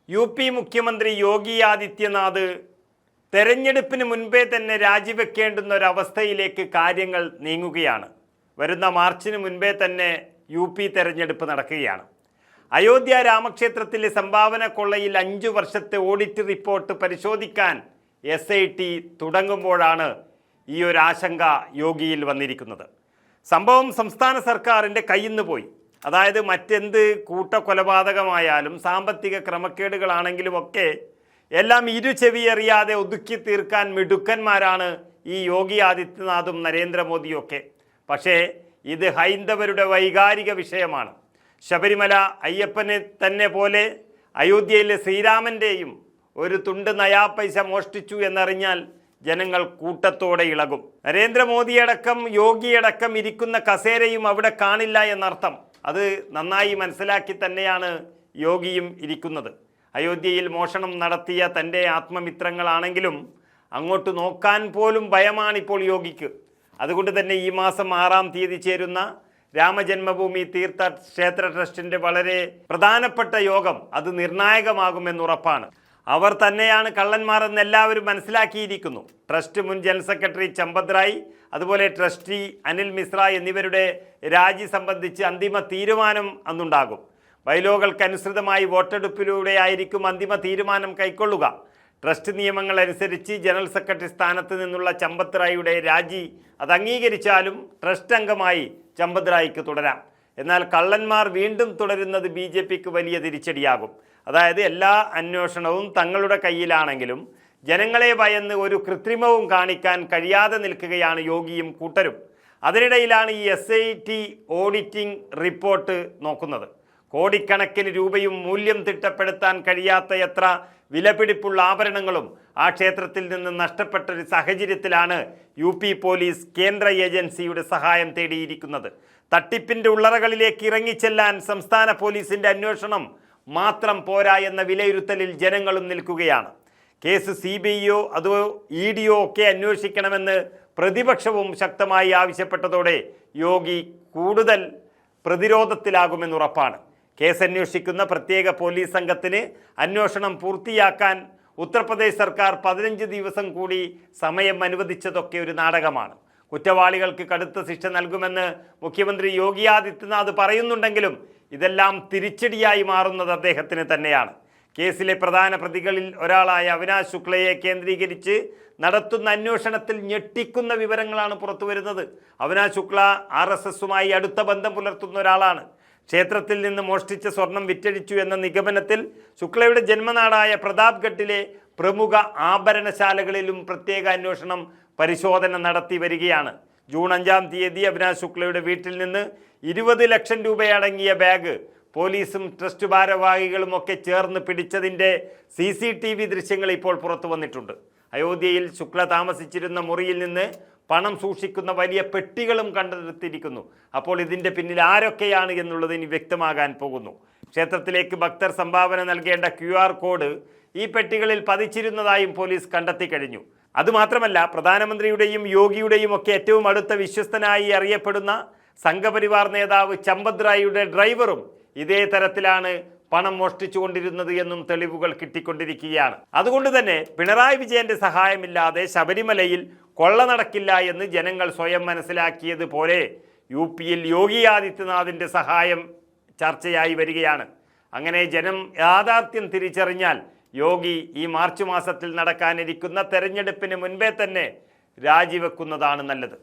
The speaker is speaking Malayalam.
യു.പി. മുഖ്യമന്ത്രി യോഗി ആദിത്യനാഥ് തെരഞ്ഞെടുപ്പിന് മുൻപേ തന്നെ രാജിവെക്കേണ്ടുന്ന ഒരവസ്ഥയിലേക്ക് കാര്യങ്ങൾ നീങ്ങുകയാണ്. വരുന്ന മാർച്ചിന് മുൻപേ തന്നെ യു.പി. തെരഞ്ഞെടുപ്പ് നടക്കുകയാണ്. അയോധ്യ രാമക്ഷേത്രത്തിലെ സംഭാവന കൊള്ളയിൽ 5 വർഷത്തെ ഓഡിറ്റ് റിപ്പോർട്ട് പരിശോധിക്കാൻ SIT തുടങ്ങുമ്പോഴാണ് ഈ ഒരു ആശങ്ക യോഗിയിൽ വന്നിരിക്കുന്നത്. സംഭവം സംസ്ഥാന സർക്കാരിൻ്റെ കയ്യിൽ നിന്ന് പോയി. അതായത് മറ്റെന്ത് കൂട്ടക്കൊലപാതകമായാലും സാമ്പത്തിക ക്രമക്കേടുകളാണെങ്കിലുമൊക്കെ എല്ലാം ഇരുചെവിയറിയാതെ ഒതുക്കി തീർക്കാൻ മിടുക്കന്മാരാണ് ഈ യോഗി ആദിത്യനാഥും നരേന്ദ്രമോദിയും ഒക്കെ. പക്ഷേ ഇത് ഹൈന്ദവരുടെ വൈകാരിക വിഷയമാണ്. ശബരിമല അയ്യപ്പനെ തന്നെ പോലെ അയോധ്യയിലെ ശ്രീരാമൻ്റെയും ഒരു തുണ്ട് നയാപൈസ മോഷ്ടിച്ചു എന്നറിഞ്ഞാൽ ജനങ്ങൾ കൂട്ടത്തോടെ ഇളകും. നരേന്ദ്രമോദിയടക്കം യോഗിയടക്കം ഇരിക്കുന്ന കസേരയും അവിടെ കാണില്ല എന്നർത്ഥം. അത് നന്നായി മനസ്സിലാക്കി തന്നെയാണ് യോഗിയും ഇരിക്കുന്നത്. അയോധ്യയിൽ മോഷണം നടത്തിയ തൻ്റെ ആത്മമിത്രങ്ങളാണെങ്കിലും അങ്ങോട്ട് നോക്കാൻ പോലും ഭയമാണിപ്പോൾ യോഗിക്ക്. അതുകൊണ്ട് തന്നെ ഈ മാസം 6-ാം തീയതി ചേരുന്ന രാമജന്മഭൂമി തീർത്ഥ ക്ഷേത്ര ട്രസ്റ്റിൻ്റെ വളരെ പ്രധാനപ്പെട്ട യോഗം അത് നിർണായകമാകുമെന്നുറപ്പാണ്. അവർ തന്നെയാണ് കള്ളന്മാരെന്ന് എല്ലാവരും മനസ്സിലാക്കിയിരിക്കുന്നു. ട്രസ്റ്റ് മുൻ ജനറൽ സെക്രട്ടറി ചമ്പത് റായ്, അതുപോലെ ട്രസ്റ്റി അനിൽ മിശ്ര എന്നിവരുടെ രാജി സംബന്ധിച്ച് അന്തിമ തീരുമാനം അന്നുണ്ടാകും. ബൈലോകൾക്കനുസൃതമായി വോട്ടെടുപ്പിലൂടെ ആയിരിക്കും അന്തിമ തീരുമാനം കൈക്കൊള്ളുക. ട്രസ്റ്റ് നിയമങ്ങൾ അനുസരിച്ച് ജനറൽ സെക്രട്ടറി സ്ഥാനത്ത് നിന്നുള്ള ചമ്പത് റായിയുടെ രാജി അത് അംഗീകരിച്ചാലും ട്രസ്റ്റ് അംഗമായി ചമ്പത് റായിക്ക് തുടരാം. എന്നാൽ കള്ളന്മാർ വീണ്ടും തുടരുന്നത് BJPക്ക് വലിയ തിരിച്ചടിയാകും. അതായത് എല്ലാ അന്വേഷണവും തങ്ങളുടെ കയ്യിലാണെങ്കിലും ജനങ്ങളെ ഭയന്ന് ഒരു കൃത്രിമവും കാണിക്കാൻ കഴിയാതെ നിൽക്കുകയാണ് യോഗിയും കൂട്ടരും. അതിനിടയിലാണ് ഈ SIT ഓഡിറ്റിംഗ് റിപ്പോർട്ട് നോക്കുന്നത്. കോടിക്കണക്കിന് രൂപയും മൂല്യം തിട്ടപ്പെടുത്താൻ കഴിയാത്ത എത്ര വിലപിടിപ്പുള്ള ആഭരണങ്ങളും ആ ക്ഷേത്രത്തിൽ നിന്ന് നഷ്ടപ്പെട്ടൊരു സാഹചര്യത്തിലാണ് UP പോലീസ് കേന്ദ്ര ഏജൻസിയുടെ സഹായം തേടിയിരിക്കുന്നത്. തട്ടിപ്പിൻ്റെ ഉള്ളറകളിലേക്ക് ഇറങ്ങിച്ചെല്ലാൻ സംസ്ഥാന പോലീസിൻ്റെ അന്വേഷണം മാത്രം പോരാ എന്ന വിലയിരുത്തലിൽ ജനങ്ങളും നിൽക്കുകയാണ്. കേസ് CBIയോ അതോ EDയോ ഒക്കെ അന്വേഷിക്കണമെന്ന് പ്രതിപക്ഷവും ശക്തമായി ആവശ്യപ്പെട്ടതോടെ യോഗി കൂടുതൽ പ്രതിരോധത്തിലാകുമെന്നുറപ്പാണ്. കേസ് അന്വേഷിക്കുന്ന പ്രത്യേക പോലീസ് സംഘത്തിന് അന്വേഷണം പൂർത്തിയാക്കാൻ ഉത്തർപ്രദേശ് സർക്കാർ 15 ദിവസം കൂടി സമയം അനുവദിച്ചതൊക്കെ ഒരു നാടകമാണ്. കുറ്റവാളികൾക്ക് കടുത്ത ശിക്ഷ നൽകുമെന്ന് മുഖ്യമന്ത്രി യോഗി ആദിത്യനാഥ് പറയുന്നുണ്ടെങ്കിലും ഇതെല്ലാം തിരിച്ചടിയായി മാറുന്നത് അദ്ദേഹത്തിന് തന്നെയാണ്. കേസിലെ പ്രധാന പ്രതികളിൽ ഒരാളായ അവിനാശ് ശുക്ലയെ കേന്ദ്രീകരിച്ച് നടത്തുന്ന അന്വേഷണത്തിൽ ഞെട്ടിക്കുന്ന വിവരങ്ങളാണ് പുറത്തുവരുന്നത്. അവിനാശ് ശുക്ല RSSുമായി അടുത്ത ബന്ധം പുലർത്തുന്ന ഒരാളാണ്. ക്ഷേത്രത്തിൽ നിന്ന് മോഷ്ടിച്ച സ്വർണം വിറ്റഴിച്ചു എന്ന നിഗമനത്തിൽ ശുക്ലയുടെ ജന്മനാടായ പ്രതാപ്ഗഡിലെ പ്രമുഖ ആഭരണശാലകളിലും പ്രത്യേക അന്വേഷണം പരിശോധന നടത്തി വരികയാണ്. ജൂൺ 5-ാം തീയതി അവിനാശ് ശുക്ലയുടെ വീട്ടിൽ നിന്ന് 20 ലക്ഷം രൂപയടങ്ങിയ ബാഗ് പോലീസും ട്രസ്റ്റ് ഭാരവാഹികളും ഒക്കെ ചേർന്ന് പിടിച്ചതിൻ്റെ CCTV ദൃശ്യങ്ങൾ ഇപ്പോൾ പുറത്തു വന്നിട്ടുണ്ട്. അയോധ്യയിൽ ശുക്ല താമസിച്ചിരുന്ന മുറിയിൽ നിന്ന് പണം സൂക്ഷിക്കുന്ന വലിയ പെട്ടികളും കണ്ടെടുത്തിരിക്കുന്നു. അപ്പോൾ ഇതിൻ്റെ പിന്നിൽ ആരൊക്കെയാണ് എന്നുള്ളത് ഇനി വ്യക്തമാകാൻ പോകുന്നു. ക്ഷേത്രത്തിലേക്ക് ഭക്തർ സംഭാവന നൽകേണ്ട QR കോഡ് ഈ പെട്ടികളിൽ പതിച്ചിരുന്നതായും പോലീസ് കണ്ടെത്തി കഴിഞ്ഞു. അതുമാത്രമല്ല, പ്രധാനമന്ത്രിയുടെയും യോഗിയുടെയും ഒക്കെ ഏറ്റവും അടുത്ത വിശ്വസ്തനായി അറിയപ്പെടുന്ന സംഘപരിവാർ നേതാവ് ചമ്പത് റായിയുടെ ഡ്രൈവറും ഇതേ തരത്തിലാണ് പണം മോഷ്ടിച്ചുകൊണ്ടിരുന്നത് എന്നും തെളിവുകൾ കിട്ടിക്കൊണ്ടിരിക്കുകയാണ്. അതുകൊണ്ട് തന്നെ പിണറായി വിജയന്റെ സഹായമില്ലാതെ ശബരിമലയിൽ കൊള്ള നടക്കില്ല എന്ന് ജനങ്ങൾ സ്വയം മനസ്സിലാക്കിയതുപോലെ UPയിൽ യോഗി ആദിത്യനാഥിൻ്റെ സഹായം ചർച്ചയായി വരികയാണ്. അങ്ങനെ ജനം യാഥാർത്ഥ്യം തിരിച്ചറിഞ്ഞാൽ യോഗി ഈ മാർച്ച് മാസത്തിൽ നടക്കാനിരിക്കുന്ന തെരഞ്ഞെടുപ്പിന് മുൻപേ തന്നെ രാജിവെക്കുന്നതാണ് നല്ലത്.